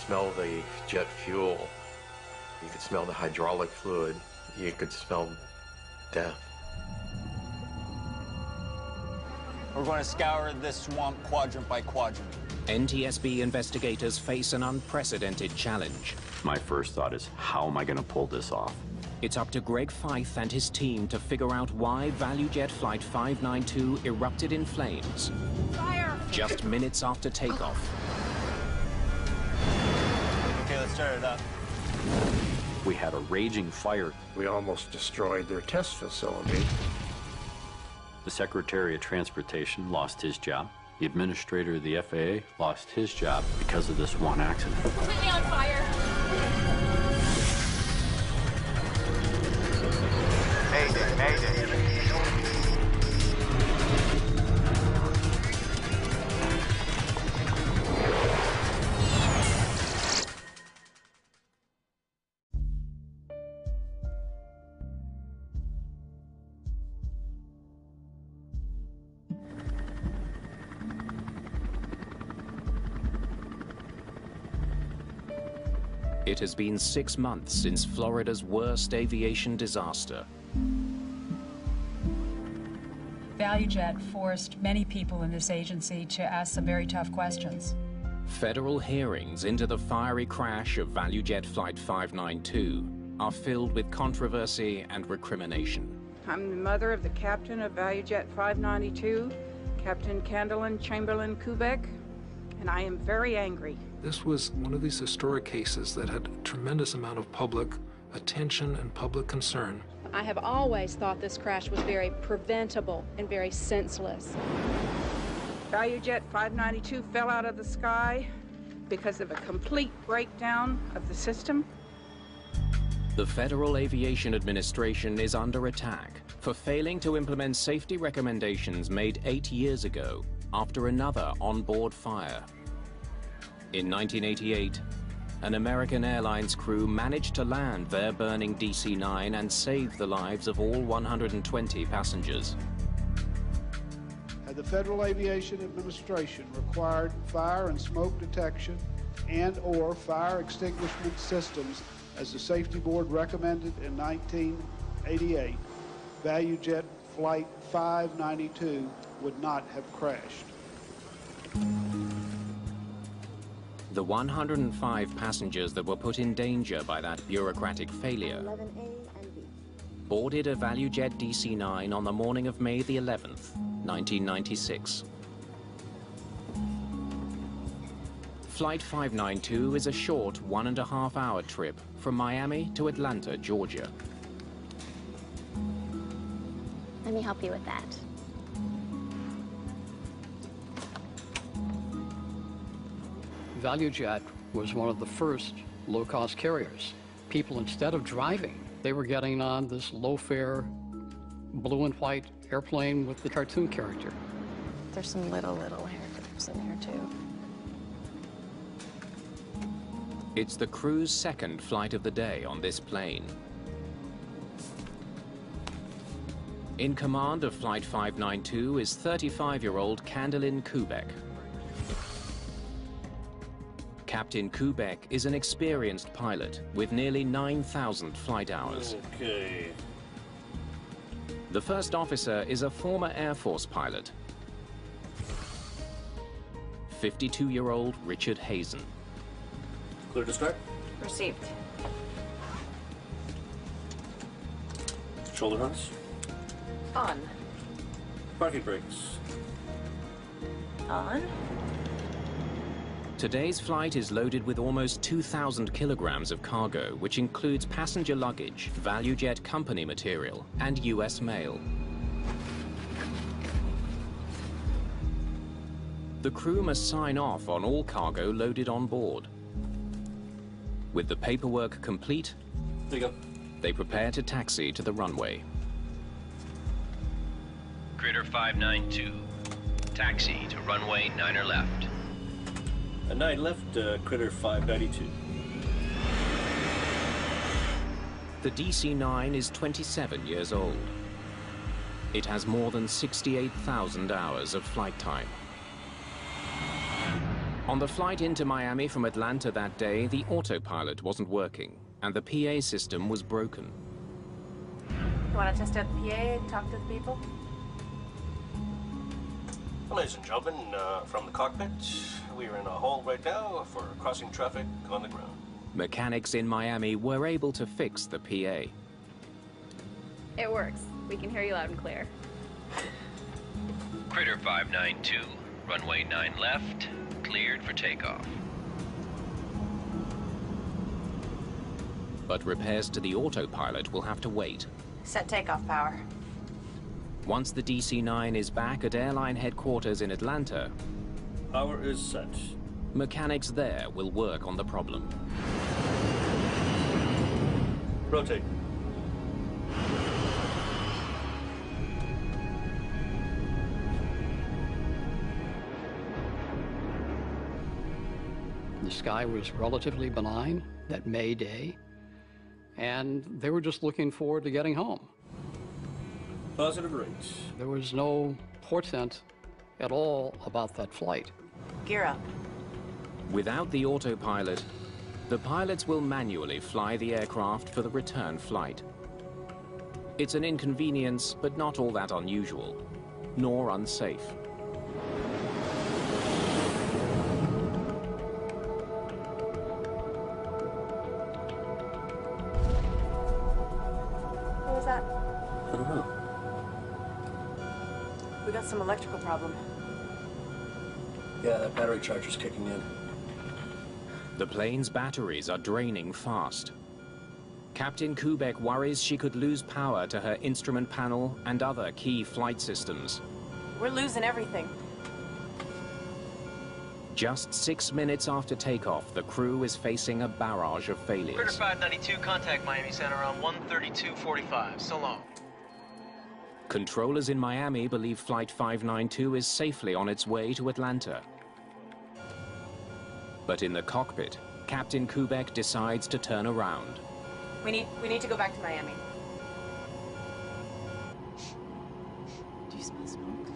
smell the jet fuel. You could smell the hydraulic fluid. You could smell death. We're going to scour this swamp quadrant by quadrant. NTSB investigators face an unprecedented challenge. My first thought is, how am I going to pull this off? It's up to Greg Fife and his team to figure out why Valujet Flight 592 erupted in flames. Fire! Just minutes after takeoff. Okay, let's start it up. We had a raging fire. We almost destroyed their test facility. The Secretary of Transportation lost his job. The administrator of the FAA lost his job because of this one accident. Completely on fire. Mayday, mayday. It has been 6 months since Florida's worst aviation disaster. Valujet forced many people in this agency to ask some very tough questions. Federal hearings into the fiery crash of Valujet Flight 592 are filled with controversy and recrimination. I'm the mother of the captain of Valujet 592, Captain Candlin Chamberlain Kubek, and I am very angry. This was one of these historic cases that had a tremendous amount of public attention and public concern. I have always thought this crash was very preventable and very senseless. Valujet 592 fell out of the sky because of a complete breakdown of the system. The Federal Aviation Administration is under attack for failing to implement safety recommendations made 8 years ago after another onboard fire. In 1988, an American Airlines crew managed to land their burning DC-9 and save the lives of all 120 passengers. Had the Federal Aviation Administration required fire and smoke detection and/or fire extinguishment systems as the Safety Board recommended in 1988, Valujet Flight 592 would not have crashed. The 105 passengers that were put in danger by that bureaucratic failure boarded a Valujet DC-9 on the morning of May the 11th, 1996. Flight 592 is a short 1.5-hour trip from Miami to Atlanta, Georgia. Let me help you with that. Valujet was one of the first low-cost carriers. People, instead of driving, they were getting on this low-fare blue and white airplane with the cartoon character. There's some little haircuts in there, too. It's the crew's second flight of the day on this plane. In command of Flight 592 is 35-year-old Candlin Kubek. Captain Kubek is an experienced pilot with nearly 9,000 flight hours. Okay. The first officer is a former Air Force pilot, 52-year-old Richard Hazen. Clear to start? Received. Shoulder harness. On. Parking brakes. On. Today's flight is loaded with almost 2,000 kilograms of cargo, which includes passenger luggage, Valujet company material, and U.S. mail. The crew must sign off on all cargo loaded on board. With the paperwork complete, There you go. they prepare to taxi to the runway. Critter 592, taxi to runway 9er left. A 9 left, Critter 592. The DC-9 is 27 years old. It has more than 68,000 hours of flight time. On the flight into Miami from Atlanta that day, the autopilot wasn't working, and the PA system was broken. You want to test out the PA and talk to the people? Well, ladies and gentlemen, from the cockpit, we are in a hall right now for crossing traffic on the ground. Mechanics in Miami were able to fix the PA. It works. We can hear you loud and clear. Critter 592, runway 9 left, cleared for takeoff. But repairs to the autopilot will have to wait. Set takeoff power. Once the DC-9 is back at airline headquarters in Atlanta, Power is set. mechanics there will work on the problem. Rotate. The sky was relatively benign that May day, and they were just looking forward to getting home. Positive rates. There was no portent at all about that flight. Gear up. Without the autopilot, the pilots will manually fly the aircraft for the return flight. It's an inconvenience, but not all that unusual, nor unsafe. What was that? I don't know. We got some electrical problem. Yeah, that battery charger's kicking in. The plane's batteries are draining fast. Captain Kubek worries she could lose power to her instrument panel and other key flight systems. We're losing everything. Just 6 minutes after takeoff, the crew is facing a barrage of Critter failures. 592, contact Miami Center on 132:45. So long. Controllers in Miami believe Flight 592 is safely on its way to Atlanta. But in the cockpit, Captain Kubek decides to turn around. We need to go back to Miami. Do you smell smoke?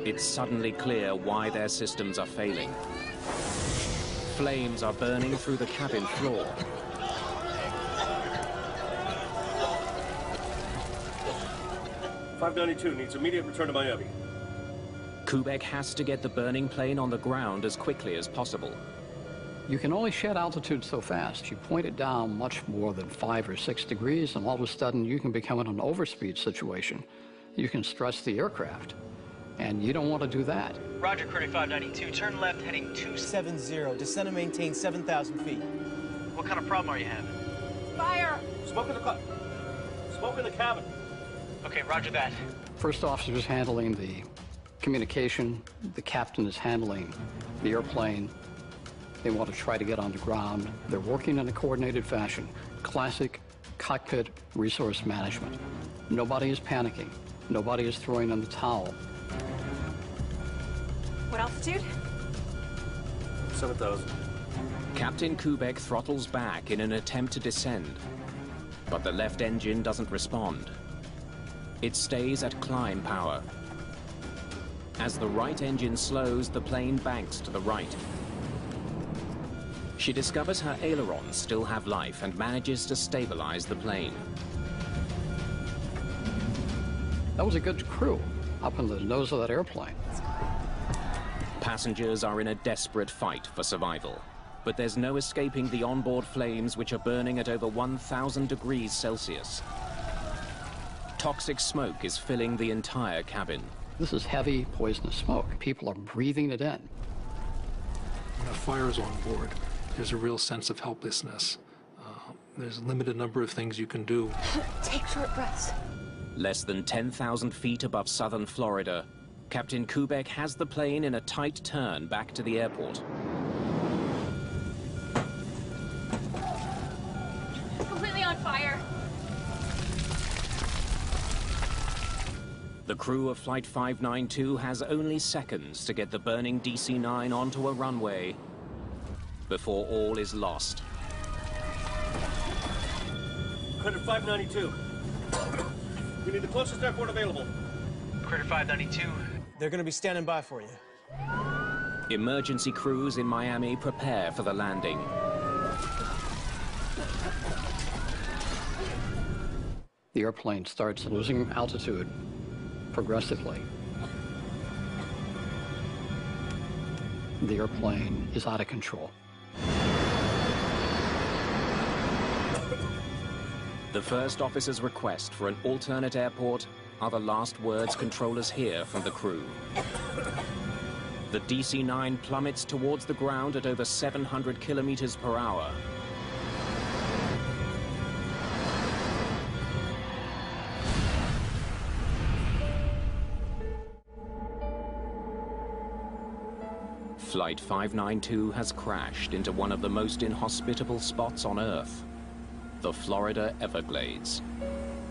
It's suddenly clear why their systems are failing. Flames are burning through the cabin floor. .592 needs immediate return to Miami. Kubek has to get the burning plane on the ground as quickly as possible. You can only shed altitude so fast. You point it down much more than 5 or 6 degrees, and all of a sudden you can become in an overspeed situation. You can stress the aircraft, and you don't want to do that. Roger, Critter 592, turn left heading 270. Descend and maintain 7,000 feet. What kind of problem are you having? Fire! Smoke in the smoke in the cabin. Okay, roger that. First officer is handling the communication. The captain is handling the airplane. They want to try to get on the ground. They're working in a coordinated fashion. Classic cockpit resource management. Nobody is panicking. Nobody is throwing in the towel. What altitude? 7,000. Captain Kubek throttles back in an attempt to descend, but the left engine doesn't respond. It stays at climb power. As the right engine slows, the plane banks to the right. She discovers her ailerons still have life and manages to stabilize the plane. That was a good crew up in the nose of that airplane. Passengers are in a desperate fight for survival, but there's no escaping the onboard flames, which are burning at over 1,000 degrees Celsius. Toxic smoke is filling the entire cabin. This is heavy, poisonous smoke. People are breathing it in. When a fire is on board, there's a real sense of helplessness. There's a limited number of things you can do. Take short breaths. Less than 10,000 feet above southern Florida, Captain Kubek has the plane in a tight turn back to the airport. Completely on fire. The crew of Flight 592 has only seconds to get the burning DC-9 onto a runway before all is lost. Critter 592. We need the closest airport available. Critter 592. They're going to be standing by for you. Emergency crews in Miami prepare for the landing. The airplane starts losing altitude progressively. The airplane is out of control. The first officer's request for an alternate airport are the last words controllers hear from the crew. The DC-9 plummets towards the ground at over 700 kilometers per hour. Flight 592 has crashed into one of the most inhospitable spots on Earth, the Florida Everglades.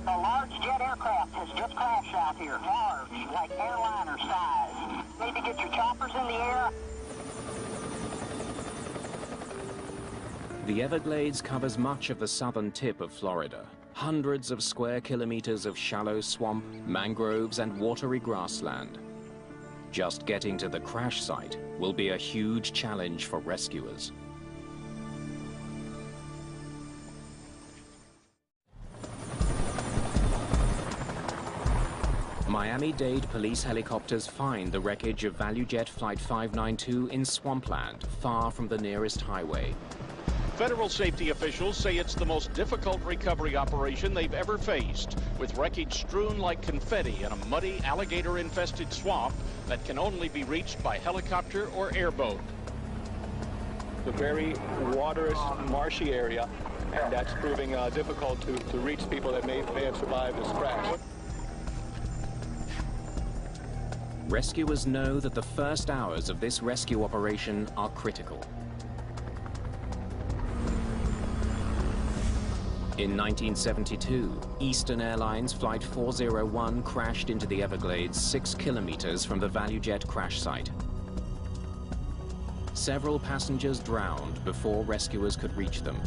A large jet aircraft has just crashed out here. Large, like airliner size. Need to get your choppers in the air. The Everglades covers much of the southern tip of Florida. Hundreds of square kilometers of shallow swamp, mangroves, and watery grassland. Just getting to the crash site will be a huge challenge for rescuers. Miami-Dade police helicopters find the wreckage of Valujet Flight 592 in swampland, far from the nearest highway. Federal safety officials say it's the most difficult recovery operation they've ever faced, with wreckage strewn like confetti in a muddy, alligator-infested swamp that can only be reached by helicopter or airboat. The very waterous, marshy area, and that's proving difficult to reach people that may have survived this crash. Rescuers know that the first hours of this rescue operation are critical. In 1972, Eastern Airlines Flight 401 crashed into the Everglades 6 kilometers from the Valujet crash site. Several passengers drowned before rescuers could reach them.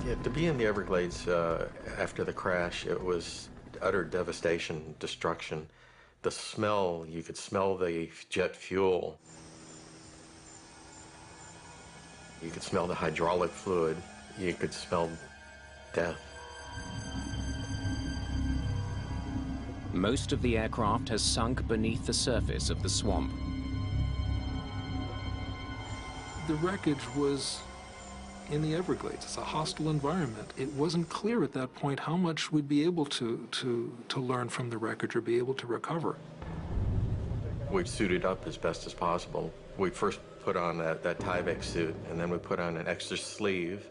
Yeah, to be in the Everglades after the crash, it was utter devastation, destruction. The smell, you could smell the jet fuel. You could smell the hydraulic fluid. You could smell death. Most of the aircraft has sunk beneath the surface of the swamp. The wreckage was in the Everglades. It's a hostile environment. It wasn't clear at that point how much we'd be able to learn from the wreckage or be able to recover. We suited up as best as possible. We first put on that Tyvek suit, and then we put on an extra sleeve,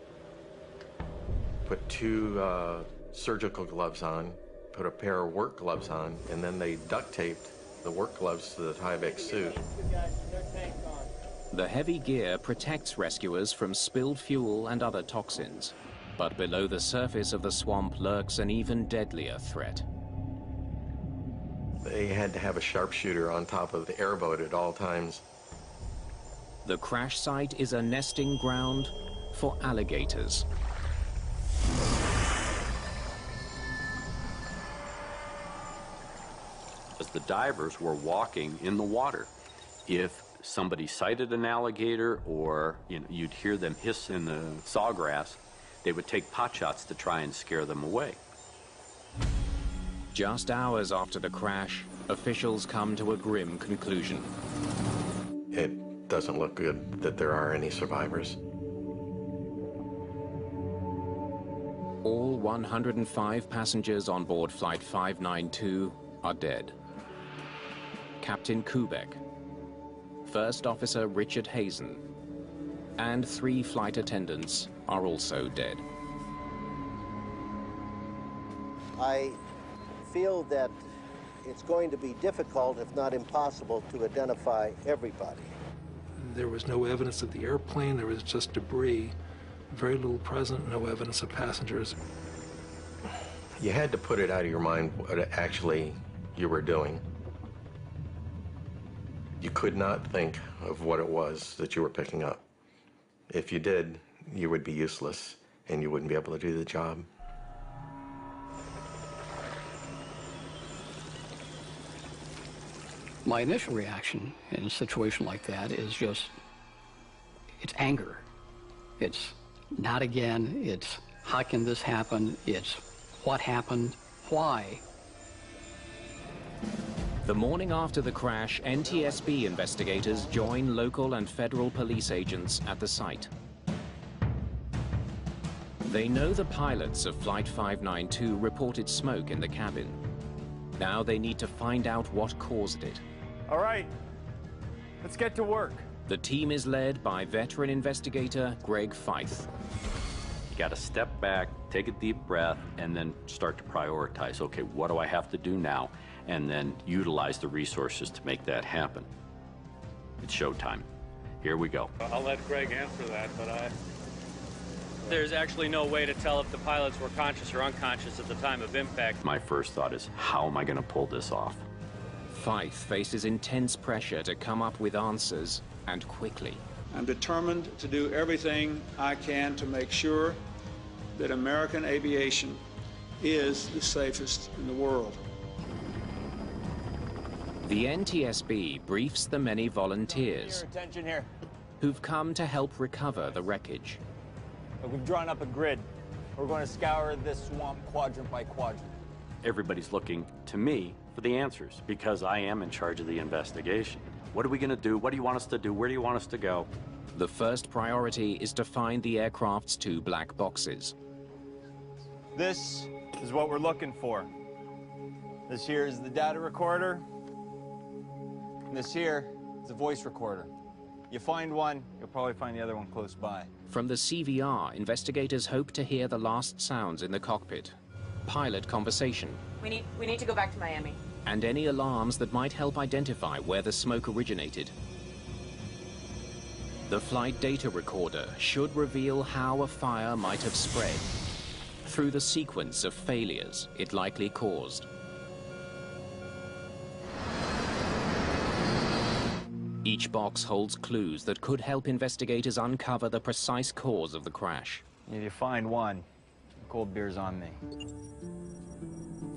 put 2 surgical gloves on, put a pair of work gloves on, and then they duct taped the work gloves to the Tyvek suit. The heavy gear protects rescuers from spilled fuel and other toxins, but below the surface of the swamp lurks an even deadlier threat. They had to have a sharpshooter on top of the airboat at all times. The crash site is a nesting ground for alligators. As the divers were walking in the water, if somebody sighted an alligator or you'd hear them hiss in the sawgrass, they would take pot shots to try and scare them away. Just hours after the crash, officials come to a grim conclusion. It doesn't look good that there are any survivors. All 105 passengers on board Flight 592 are dead. Captain Kubek, First Officer Richard Hazen, and 3 flight attendants are also dead. I feel that it's going to be difficult, if not impossible, to identify everybody. There was no evidence of the airplane. There was just debris. Very little present, no evidence of passengers. You had to put it out of your mind what actually you were doing. You could not think of what it was that you were picking up. If you did, you would be useless and you wouldn't be able to do the job. My initial reaction in a situation like that is just, it's anger. It's not again, it's how can this happen, it's what happened, why. The morning after the crash, NTSB investigators join local and federal police agents at the site. They know the pilots of Flight 592 reported smoke in the cabin. Now they need to find out what caused it. All right, let's get to work. The team is led by veteran investigator Greg Feith. You got to step back, take a deep breath, and then start to prioritize. Okay, what do I have to do now? And then utilize the resources to make that happen. It's showtime. Here we go. I'll let Greg answer that, but There's actually no way to tell if the pilots were conscious or unconscious at the time of impact. My first thought is, how am I going to pull this off? Feith faces intense pressure to come up with answers, and quickly. I'm determined to do everything I can to make sure that American aviation is the safest in the world. The NTSB briefs the many volunteers Attention here. who've come to help recover the wreckage. We've drawn up a grid. We're going to scour this swamp quadrant by quadrant. Everybody's looking to me for the answers because I am in charge of the investigation. What are we going to do? What do you want us to do? Where do you want us to go? The first priority is to find the aircraft's 2 black boxes. This is what we're looking for. This here is the data recorder. And this here is the voice recorder. You find one, you'll probably find the other one close by. From the CVR, investigators hope to hear the last sounds in the cockpit, pilot conversation, We need to go back to Miami. and any alarms that might help identify where the smoke originated. The flight data recorder should reveal how a fire might have spread through the sequence of failures it likely caused. Each box holds clues that could help investigators uncover the precise cause of the crash. If you find one, cold beer's on me.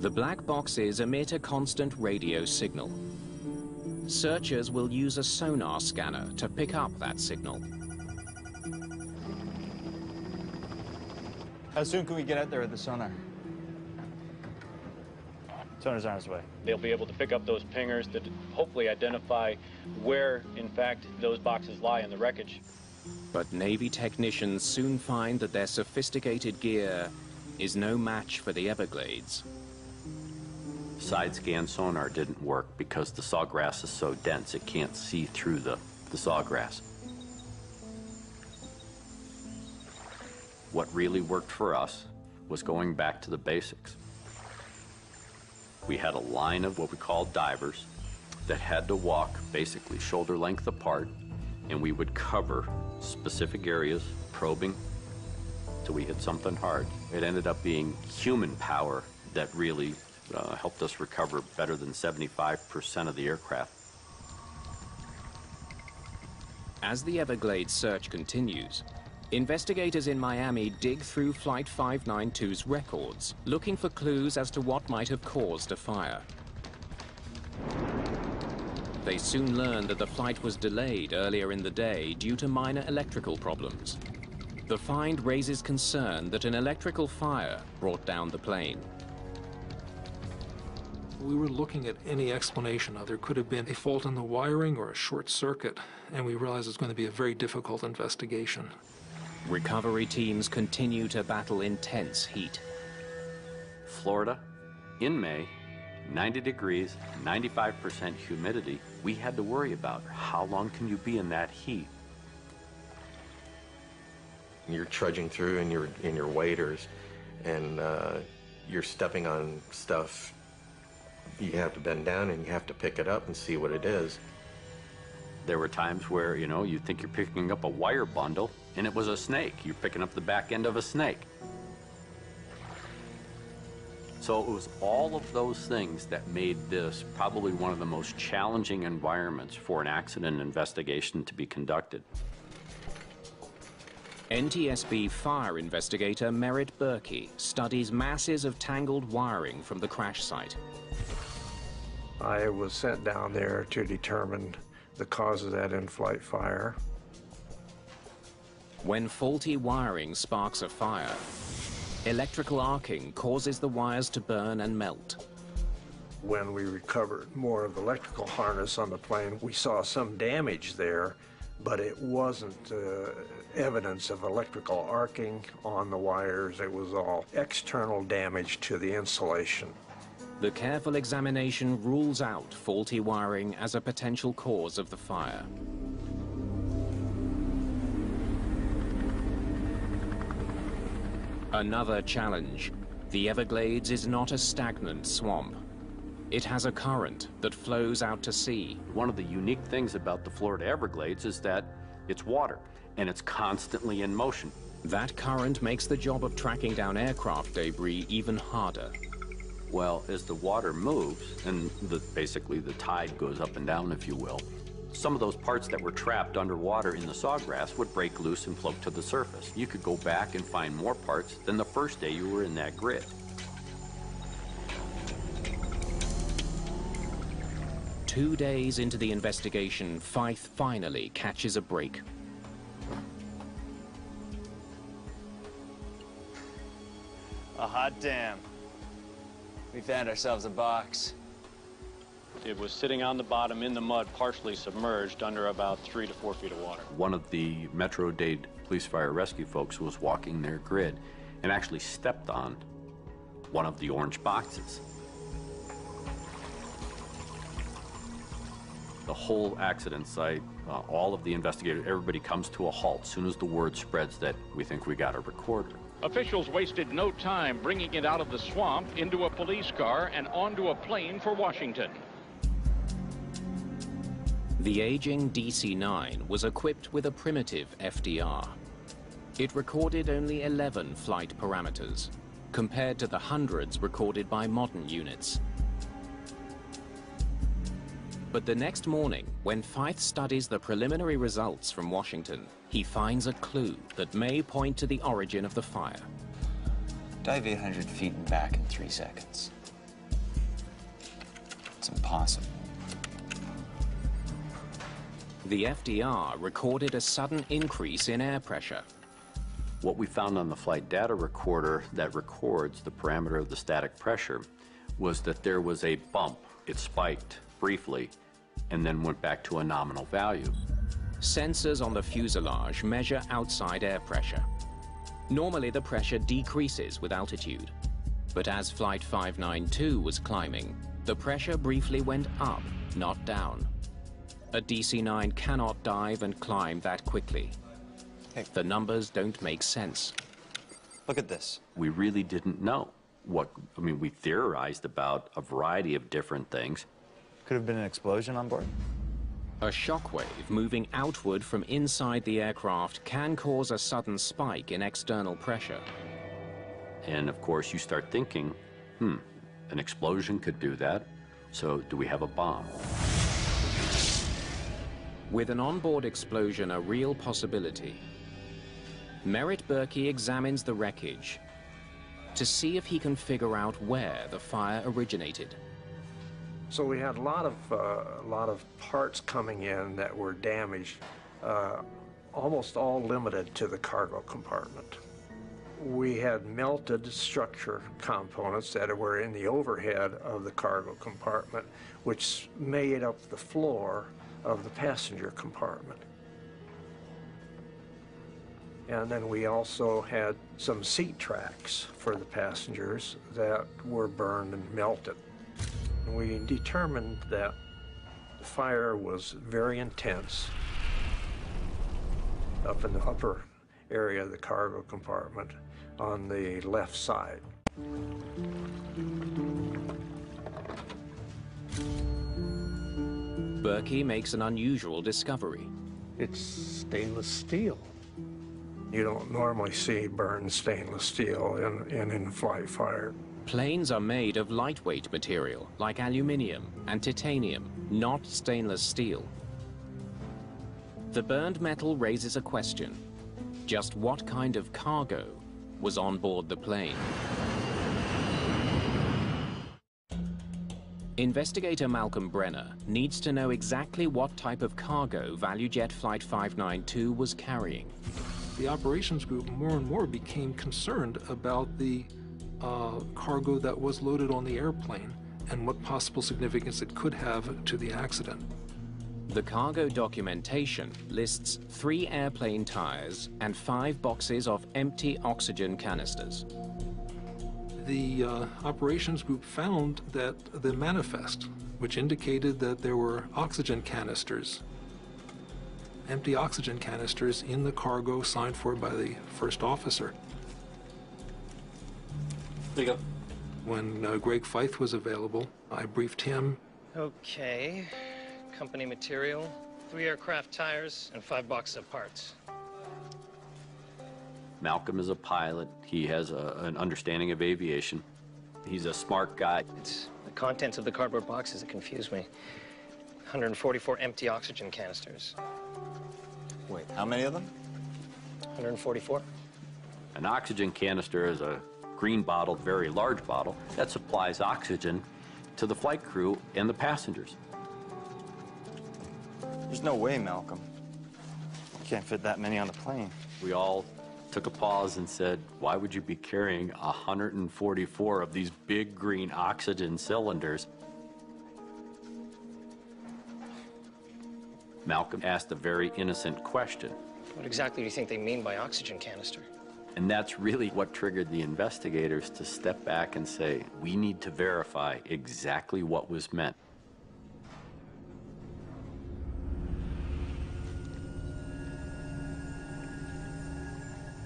The black boxes emit a constant radio signal. Searchers will use a sonar scanner to pick up that signal. How soon can we get out there with the sonar? Sonar's on its way. They'll be able to pick up those pingers to hopefully identify where, in fact, those boxes lie in the wreckage. But Navy technicians soon find that their sophisticated gear is no match for the Everglades. Side scan sonar didn't work because the sawgrass is so dense it can't see through the sawgrass. What really worked for us was going back to the basics. We had a line of what we called divers that had to walk basically shoulder length apart, and we would cover specific areas, probing till we hit something hard. It ended up being human power that really helped us recover better than 75% of the aircraft. As the Everglades search continues, investigators in Miami dig through Flight 592's records, looking for clues as to what might have caused a fire. They soon learn that the flight was delayed earlier in the day due to minor electrical problems. The find raises concern that an electrical fire brought down the plane. We were looking at any explanation. There could have been a fault in the wiring or a short circuit, and we realized it's going to be a very difficult investigation. Recovery teams continue to battle intense heat. Florida, in May, 90 degrees, 95% humidity. We had to worry about how long can you be in that heat. You're trudging through in your waders, and you're stepping on stuff. You have to bend down and you have to pick it up and see what it is. There were times where, you think you're picking up a wire bundle, and it was a snake. You're picking up the back end of a snake. So it was all of those things that made this probably one of the most challenging environments for an accident investigation to be conducted. NTSB fire investigator Merritt Berkey studies masses of tangled wiring from the crash site. I was sent down there to determine the cause of that in-flight fire. When faulty wiring sparks a fire, electrical arcing causes the wires to burn and melt. When we recovered more of the electrical harness on the plane, we saw some damage there, but it wasn't evidence of electrical arcing on the wires. It was all external damage to the insulation. The careful examination rules out faulty wiring as a potential cause of the fire. Another challenge. The Everglades is not a stagnant swamp. It has a current that flows out to sea. One of the unique things about the Florida Everglades is that it's water, and it's constantly in motion. That current makes the job of tracking down aircraft debris even harder. Well, as the water moves, and basically the tide goes up and down, if you will, some of those parts that were trapped underwater in the sawgrass would break loose and float to the surface. You could go back and find more parts than the first day you were in that grid. 2 days into the investigation, Fife finally catches a break. A hot damn. We found ourselves a box. It was sitting on the bottom in the mud, partially submerged under about 3 to 4 feet of water. One of the Metro-Dade Police Fire Rescue folks was walking their grid and actually stepped on one of the orange boxes. The whole accident site, all of the investigators, everybody comes to a halt as soon as the word spreads that we think we got a recorder. Officials wasted no time bringing it out of the swamp into a police car and onto a plane for Washington. The aging DC-9 was equipped with a primitive FDR. It recorded only 11 flight parameters, compared to the hundreds recorded by modern units. But the next morning, when Fife studies the preliminary results from Washington, he finds a clue that may point to the origin of the fire. Dive 800 feet and back in 3 seconds. It's impossible. The FDR recorded a sudden increase in air pressure. What we found on the flight data recorder that records the parameter of the static pressure was that there was a bump. It spiked briefly and then went back to a nominal value. Sensors on the fuselage measure outside air pressure. Normally the pressure decreases with altitude, but as Flight 592 was climbing, the pressure briefly went up, not down. A DC-9 cannot dive and climb that quickly. Hey. The numbers don't make sense. Look at this. We really didn't know we theorized about a variety of different things. Could have been an explosion on board. A shockwave moving outward from inside the aircraft can cause a sudden spike in external pressure. And of course you start thinking, an explosion could do that. So do we have a bomb? With an onboard explosion a real possibility, Merritt Berkey examines the wreckage to see if he can figure out where the fire originated. So we had a lot of parts coming in that were damaged, almost all limited to the cargo compartment. We had melted structure components that were in the overhead of the cargo compartment, which made up the floor of the passenger compartment. And then we also had some seat tracks for the passengers that were burned and melted. We determined that the fire was very intense up in the upper area of the cargo compartment on the left side. Berkey makes an unusual discovery. It's stainless steel. You don't normally see burned stainless steel in in-flight fire. Planes are made of lightweight material, like aluminium and titanium, not stainless steel. The burned metal raises a question. Just what kind of cargo was on board the plane? Investigator Malcolm Brenner needs to know exactly what type of cargo Valujet Flight 592 was carrying. The operations group more and more became concerned about the cargo that was loaded on the airplane and what possible significance it could have to the accident. The cargo documentation lists 3 airplane tires and 5 boxes of empty oxygen canisters. The operations group found that the manifest, which indicated that there were oxygen canisters, empty oxygen canisters in the cargo signed for by the first officer. There you go. When Greg Feith was available, I briefed him. Okay. Company material, 3 aircraft tires, and 5 boxes of parts. Malcolm is a pilot. He has an understanding of aviation. He's a smart guy. It's the contents of the cardboard boxes that confuse me. 144 empty oxygen canisters. Wait, how many of them? 144. An oxygen canister is a green bottle, very large bottle, that supplies oxygen to the flight crew and the passengers. There's no way, Malcolm. You can't fit that many on a plane. We all took a pause and said, why would you be carrying 144 of these big green oxygen cylinders? Malcolm asked a very innocent question. What exactly do you think they mean by oxygen canister? And that's really what triggered the investigators to step back and say, we need to verify exactly what was meant.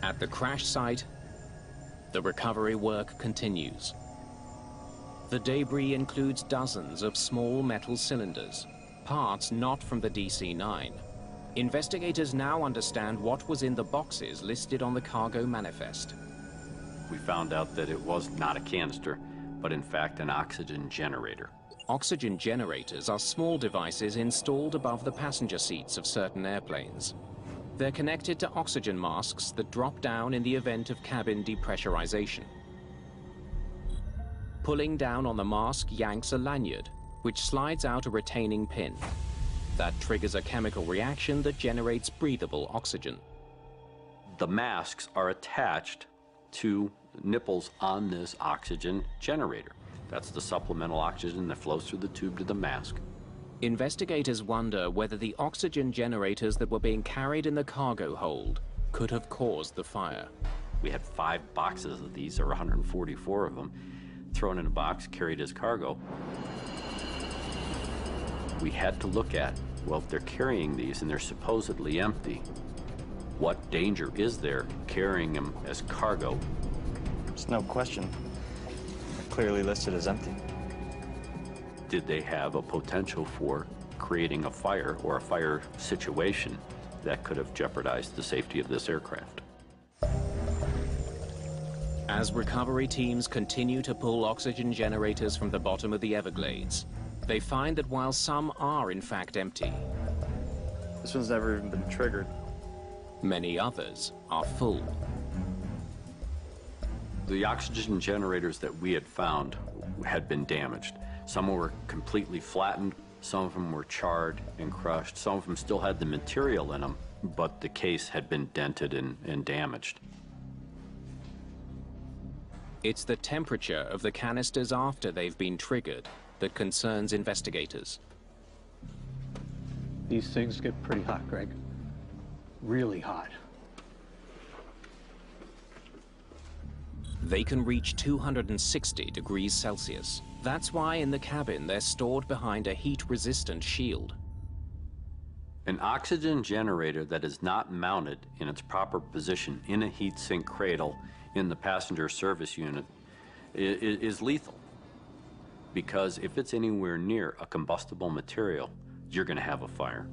At the crash site, the recovery work continues. The debris includes dozens of small metal cylinders, parts not from the DC-9. Investigators now understand what was in the boxes listed on the cargo manifest. We found out that it was not a canister, but in fact an oxygen generator. Oxygen generators are small devices installed above the passenger seats of certain airplanes. They're connected to oxygen masks that drop down in the event of cabin depressurization. Pulling down on the mask yanks a lanyard, which slides out a retaining pin. That triggers a chemical reaction that generates breathable oxygen. The masks are attached to nipples on this oxygen generator. That's the supplemental oxygen that flows through the tube to the mask. Investigators wonder whether the oxygen generators that were being carried in the cargo hold could have caused the fire. We had 5 boxes of these, or 144 of them, thrown in a box, carried as cargo. We had to look at, well, if they're carrying these and they're supposedly empty, what danger is there carrying them as cargo? There's no question. They're clearly listed as empty. Did they have a potential for creating a fire or a fire situation that could have jeopardized the safety of this aircraft? As recovery teams continue to pull oxygen generators from the bottom of the Everglades, they find that while some are in fact empty, this one's never even been triggered. Many others are full. The oxygen generators that we had found had been damaged. Some were completely flattened, some of them were charred and crushed, some of them still had the material in them, but the case had been dented and damaged. It's the temperature of the canisters after they've been triggered that concerns investigators. These things get pretty hot, Greg. Really hot. They can reach 260 degrees Celsius. That's why in the cabin they're stored behind a heat-resistant shield. An oxygen generator that is not mounted in its proper position in a heat sink cradle in the passenger service unit is lethal. Because if it's anywhere near a combustible material, you're going to have a fire.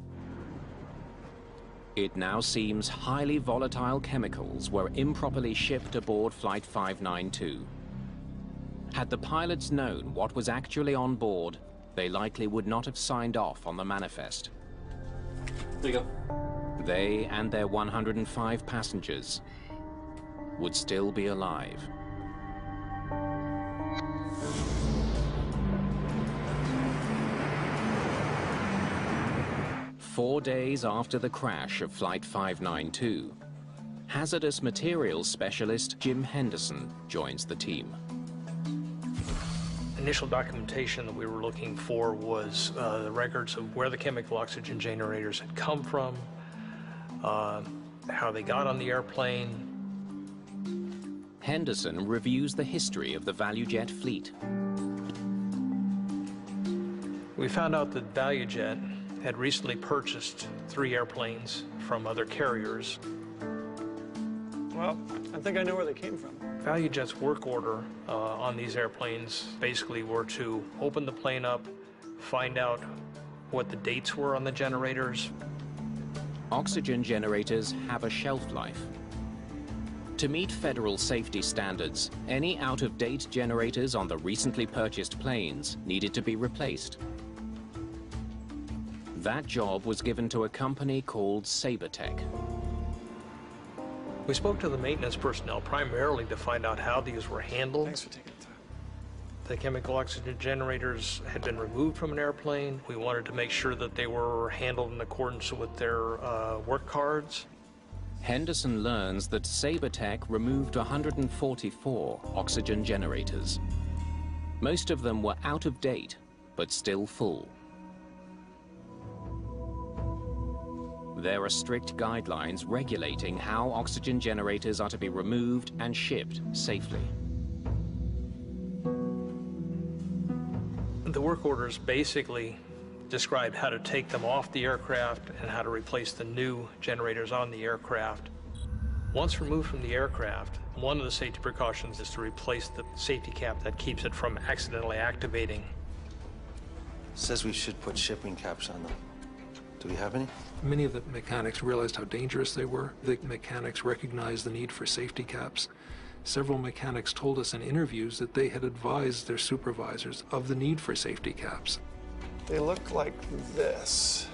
It now seems highly volatile chemicals were improperly shipped aboard Flight 592. Had the pilots known what was actually on board, they likely would not have signed off on the manifest. There you go. They and their 105 passengers would still be alive. 4 days after the crash of Flight 592, hazardous materials specialist Jim Henderson joins the team. Initial documentation that we were looking for was the records of where the chemical oxygen generators had come from, how they got on the airplane. Henderson reviews the history of the Valujet fleet. We found out that Valujet had recently purchased 3 airplanes from other carriers. Well, I think I know where they came from. Valujet's work order on these airplanes basically were to open the plane up, find out what the dates were on the generators. Oxygen generators have a shelf life. To meet federal safety standards, any out-of-date generators on the recently purchased planes needed to be replaced. That job was given to a company called Sabertech. We spoke to the maintenance personnel primarily to find out how these were handled. Thanks for taking the time. The chemical oxygen generators had been removed from an airplane. We wanted to make sure that they were handled in accordance with their work cards. Henderson learns that Sabertech removed 144 oxygen generators. Most of them were out of date, but still full. There are strict guidelines regulating how oxygen generators are to be removed and shipped safely. The work orders basically described how to take them off the aircraft and how to replace the new generators on the aircraft. Once removed from the aircraft, one of the safety precautions is to replace the safety cap that keeps it from accidentally activating. It says we should put shipping caps on them. Do we have any? Many of the mechanics realized how dangerous they were. The mechanics recognized the need for safety caps. Several mechanics told us in interviews that they had advised their supervisors of the need for safety caps. They look like this.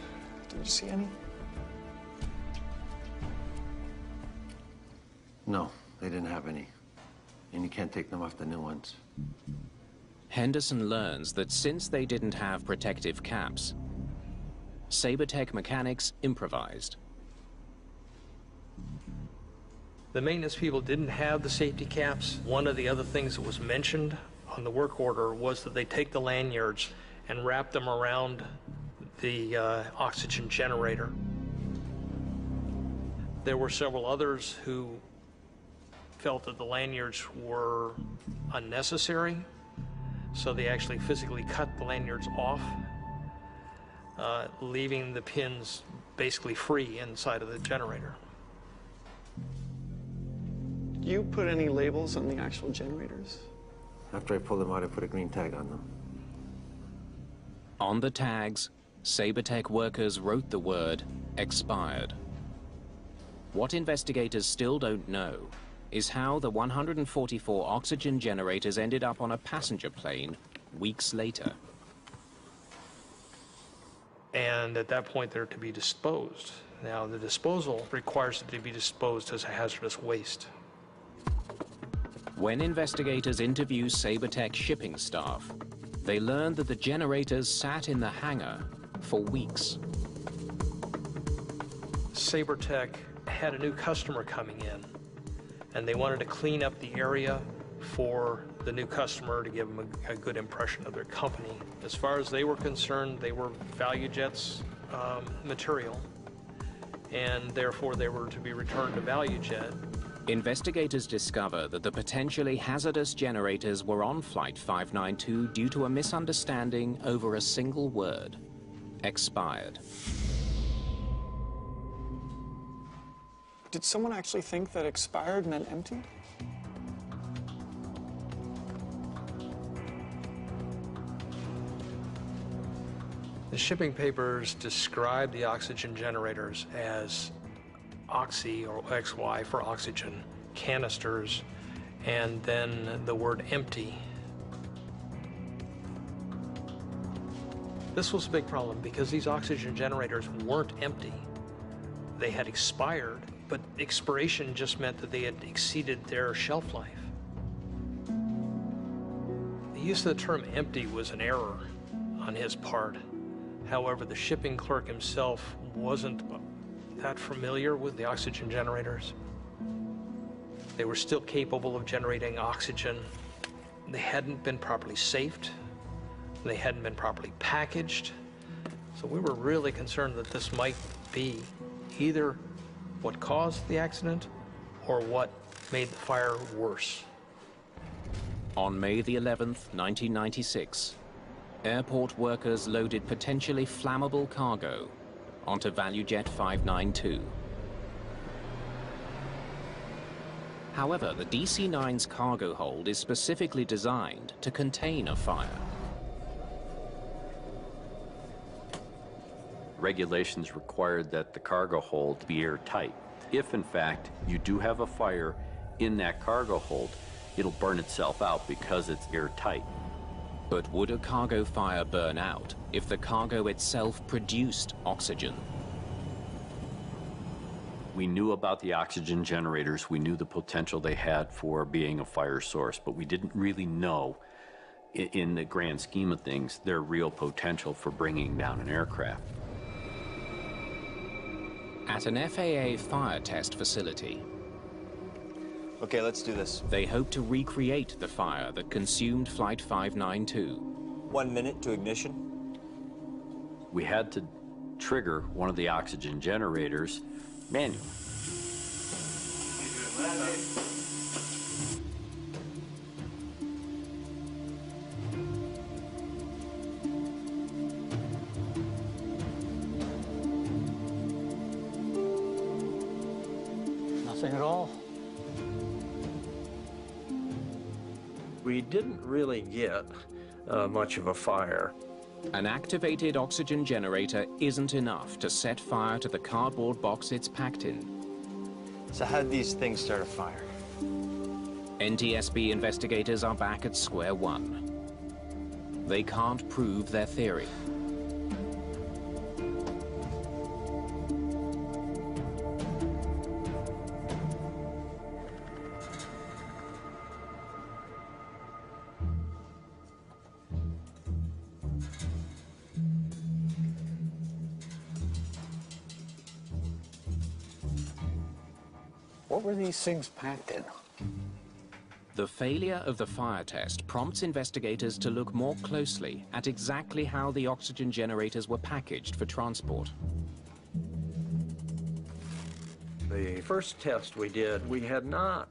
Did you see any? No, they didn't have any. And you can't take them off the new ones. Henderson learns that since they didn't have protective caps, Sabertech mechanics improvised. The maintenance people didn't have the safety caps. One of the other things that was mentioned on the work order was that they take the lanyards and wrap them around the oxygen generator. There were several others who felt that the lanyards were unnecessary, so they actually physically cut the lanyards off, leaving the pins basically free inside of the generator. Do you put any labels on the actual generators? After I pull them out, I put a green tag on them. On the tags, Sabertech workers wrote the word expired. What investigators still don't know is how the 144 oxygen generators ended up on a passenger plane weeks later. And at that point, they're to be disposed. Now, the disposal requires it to be disposed as a hazardous waste. When investigators interview Sabertech shipping staff, they learned that the generators sat in the hangar for weeks. Sabertech had a new customer coming in, and they wanted to clean up the area for the new customer to give them a good impression of their company. As far as they were concerned, they were Valujet's material, and therefore they were to be returned to Valujet. Investigators discover that the potentially hazardous generators were on Flight 592 due to a misunderstanding over a single word: expired. Did someone actually think that expired meant emptied? The shipping papers describe the oxygen generators as oxy, or XY for oxygen, canisters, and then the word empty. This was a big problem because these oxygen generators weren't empty. They had expired, but expiration just meant that they had exceeded their shelf life. The use of the term empty was an error on his part. However, the shipping clerk himself wasn't that familiar with the oxygen generators. They were still capable of generating oxygen. They hadn't been properly safed. They hadn't been properly packaged. So we were really concerned that this might be either what caused the accident or what made the fire worse. On May the 11th, 1996, airport workers loaded potentially flammable cargo onto Valujet 592. However, the DC-9's cargo hold is specifically designed to contain a fire. Regulations required that the cargo hold be airtight. If, in fact, you do have a fire in that cargo hold, it'll burn itself out because it's airtight. But would a cargo fire burn out if the cargo itself produced oxygen? We knew about the oxygen generators. We knew the potential they had for being a fire source, but we didn't really know, in the grand scheme of things, their real potential for bringing down an aircraft. At an FAA fire test facility, okay, let's do this. They hope to recreate the fire that consumed Flight 592. 1 minute to ignition. We had to trigger one of the oxygen generators manually. Nothing at all. We didn't really get much of a fire. An activated oxygen generator isn't enough to set fire to the cardboard box it's packed in. So how did these things start a fire? NTSB investigators are back at square one. They can't prove their theory. What were these things packed in? The failure of the fire test prompts investigators to look more closely at exactly how the oxygen generators were packaged for transport. The first test we did, we had not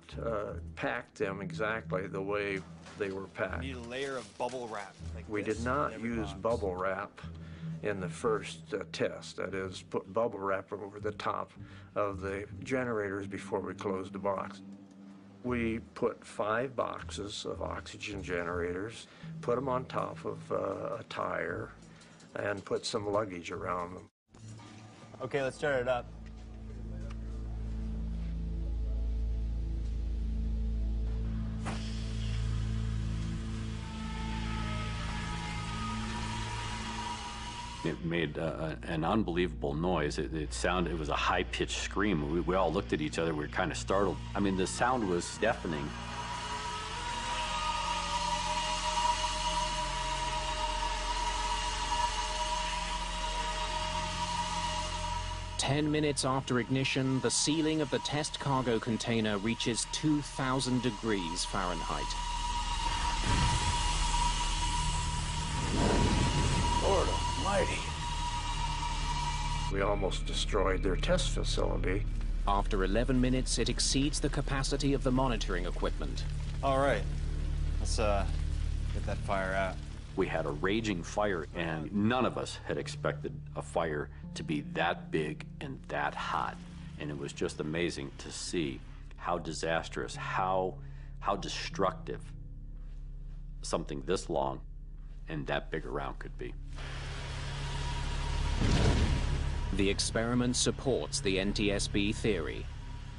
packed them exactly the way they were packed. You need a layer of bubble wrap. Like We did not use bubble wrap in the first test. That is, put bubble wrap over the top of the generators before we closed the box. We put 5 boxes of oxygen generators, put them on top of a tire, and put some luggage around them. Okay, let's start it up. It made an unbelievable noise. It was a high-pitched scream. We all looked at each other. We were kind of startled. I mean, the sound was deafening. Ten minutes after ignition, the ceiling of the test cargo container reaches 2,000 degrees Fahrenheit. Lord almighty. We almost destroyed their test facility. After 11 minutes, it exceeds the capacity of the monitoring equipment. All right, let's get that fire out. We had a raging fire, and none of us had expected a fire to be that big and that hot. And it was just amazing to see how disastrous, how destructive something this long and that big around could be. The experiment supports the NTSB theory.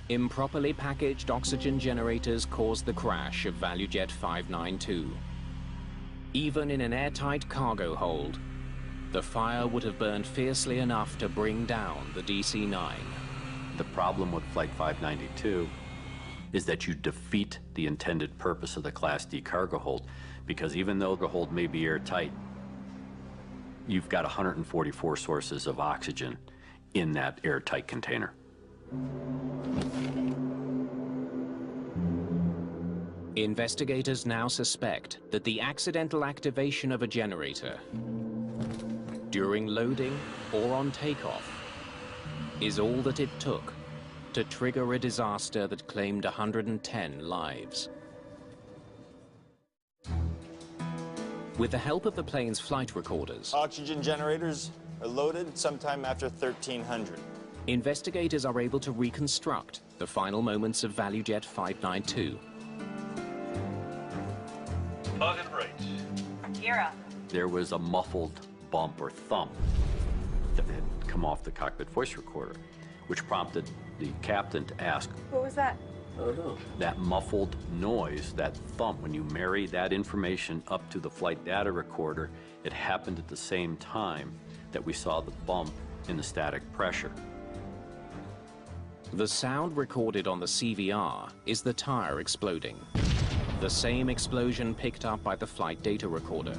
Improperly packaged oxygen generators caused the crash of Valujet 592. Even in an airtight cargo hold, the fire would have burned fiercely enough to bring down the DC-9. The problem with Flight 592 is that you defeat the intended purpose of the Class D cargo hold, because even though the hold may be airtight, you've got 144 sources of oxygen in that airtight container. Investigators now suspect that the accidental activation of a generator during loading or on takeoff is all that it took to trigger a disaster that claimed 110 lives. With the help of the plane's flight recorders, Oxygen generators are loaded sometime after 1300. Investigators are able to reconstruct the final moments of Valujet 592. Target rate. Gear up. There was a muffled bump or thump that had come off the cockpit voice recorder, which prompted the captain to ask, What was that? Oh, no. that muffled noise, that thump, when you marry that information up to the flight data recorder, it happened at the same time that we saw the bump in the static pressure. The sound recorded on the CVR is the tire exploding, the same explosion picked up by the flight data recorder.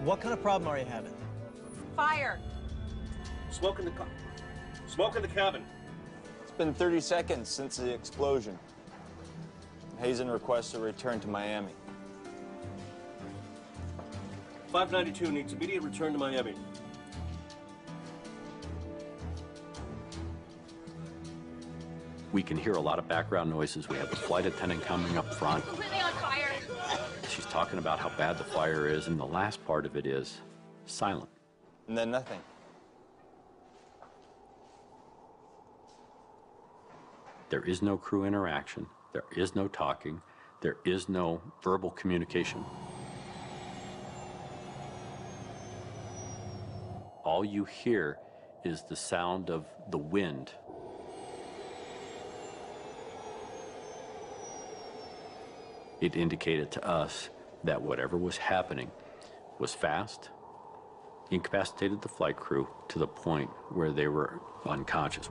What kind of problem are you having? Fire. Smoke in the smoke in the cabin. It's been 30 seconds since the explosion. Hazen requests a return to Miami. 592 needs immediate return to Miami. We can hear a lot of background noises. We have the flight attendant coming up front. Completely on fire. She's talking about how bad the fire is, and the last part of it is silent. And then nothing. There is no crew interaction. There is no talking. There is no verbal communication. All you hear is the sound of the wind. It indicated to us that whatever was happening was fast, incapacitated the flight crew to the point where they were unconscious.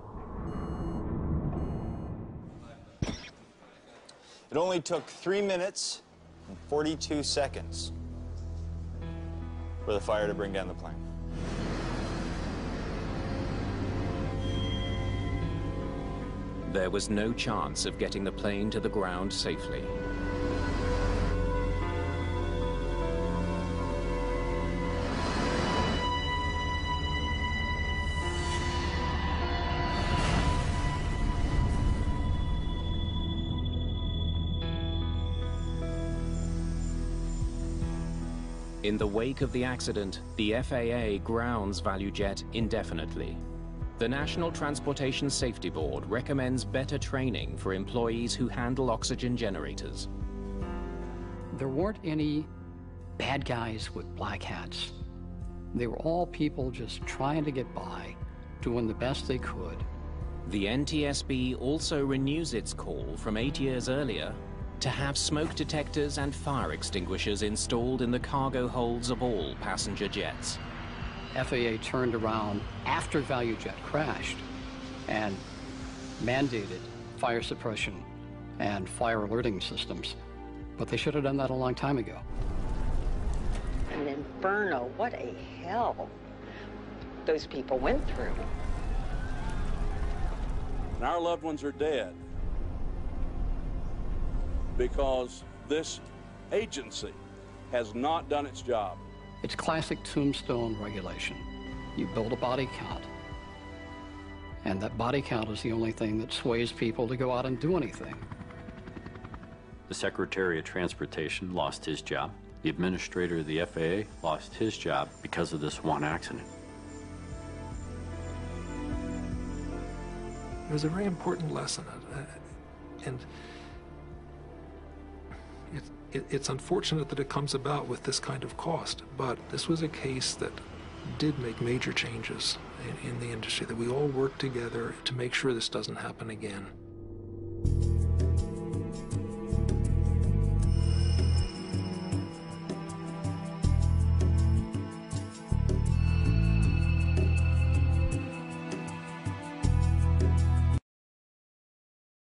It only took 3 minutes and 42 seconds for the fire to bring down the plane. There was no chance of getting the plane to the ground safely. In the wake of the accident, the FAA grounds Valujet indefinitely. The National Transportation Safety Board recommends better training for employees who handle oxygen generators. There weren't any bad guys with black hats. They were all people just trying to get by, doing the best they could. The NTSB also renews its call from 8 years earlier to have smoke detectors and fire extinguishers installed in the cargo holds of all passenger jets. FAA turned around after Valujet crashed and mandated fire suppression and fire alerting systems, but they should have done that a long time ago. An inferno, what a hell those people went through. And our loved ones are dead because this agency has not done its job. It's classic tombstone regulation. You build a body count, and that body count is the only thing that sways people to go out and do anything. The Secretary of Transportation lost his job. The administrator of the FAA lost his job because of this one accident. It was a very important lesson, and it's unfortunate that it comes about with this kind of cost, but this was a case that did make major changes in the industry, that we all work together to make sure this doesn't happen again.